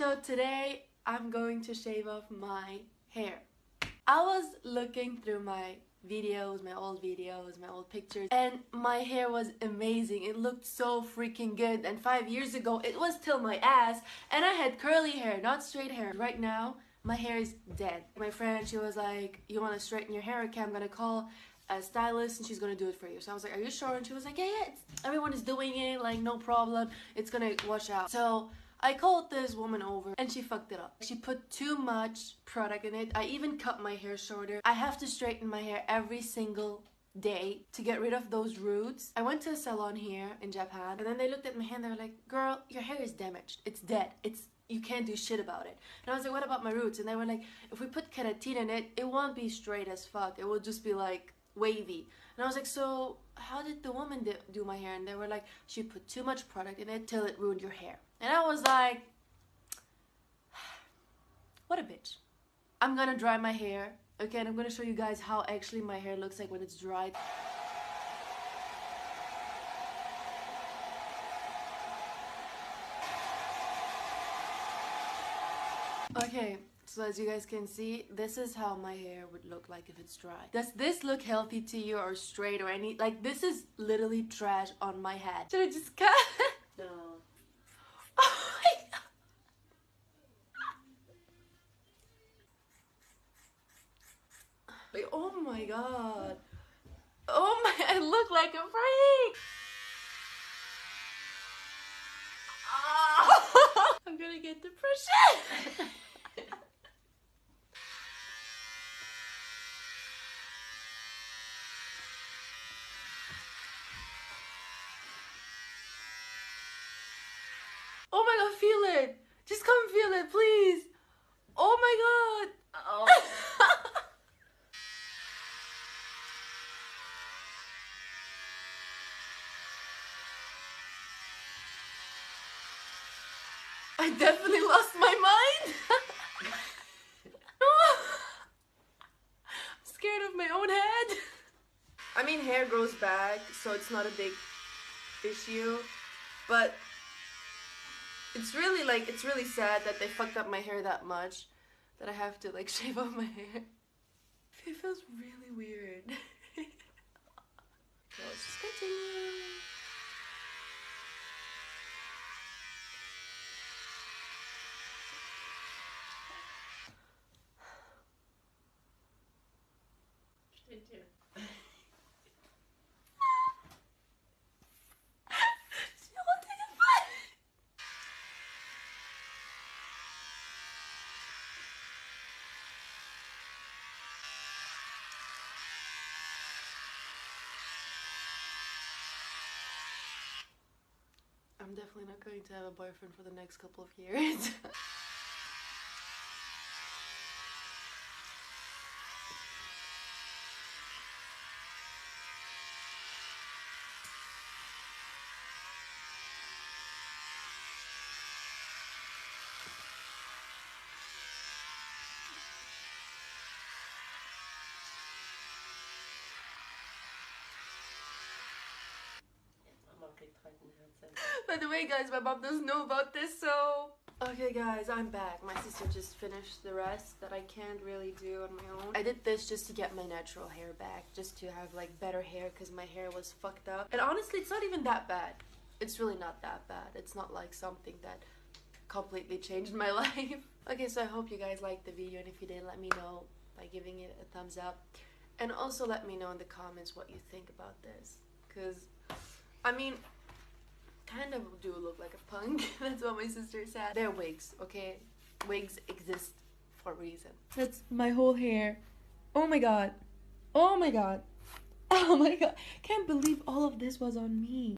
So today I'm going to shave off my hair. I was looking through my videos, my old pictures, and my hair was amazing. It looked so freaking good. And 5 years ago it was till my ass and I had curly hair, not straight hair. Right now my hair is dead. My friend, she was like, you want to straighten your hair? Okay, I'm gonna call a stylist and she's gonna do it for you. So I was like, are you sure? And she was like, yeah, everyone is doing it, like no problem, it's gonna wash out. So I called this woman over and she fucked it up. She put too much product in it. I even cut my hair shorter. I have to straighten my hair every single day to get rid of those roots. I went to a salon here in Japan and then they looked at my hair and they were like, girl, your hair is damaged. It's dead. You can't do shit about it. And I was like, what about my roots? And they were like, if we put keratin in it, it won't be straight as fuck. It will just be like wavy. And I was like, so how did the woman do my hair? And they were like, she put too much product in it till it ruined your hair. And I was like, what a bitch. I'm gonna dry my hair, okay, and I'm gonna show you guys how actually my hair looks like when it's dried. Okay, so as you guys can see, this is how my hair would look like if it's dry. Does this look healthy to you or straight or any? Like, this is literally trash on my head. Should I just cut? No. Oh my god. Like, oh my god. Oh my, I look like a freak. Oh. I'm gonna get depression. Oh my god, feel it! Just come feel it, please! Oh my god! Oh. I definitely lost my mind! I'm scared of my own head! I mean, hair grows back, so it's not a big issue, but it's really sad that they fucked up my hair that much that I have to like shave off my hair. It feels really weird. So let's just continue. I'm definitely not going to have a boyfriend for the next couple of years. By the way, guys, my mom doesn't know about this, so... Okay, guys, I'm back. My sister just finished the rest that I can't really do on my own. I did this just to get my natural hair back, just to have, like, better hair, because my hair was fucked up. And honestly, it's not even that bad. It's really not that bad. It's not, like, something that completely changed my life. Okay, so I hope you guys liked the video, and if you did, let me know by giving it a thumbs up. And also let me know in the comments what you think about this, because, I mean... kind of do look like a punk. That's what my sister said. They're wigs, okay? Wigs exist for a reason. That's my whole hair. Oh my god. Oh my god. Oh my god. Can't believe all of this was on me.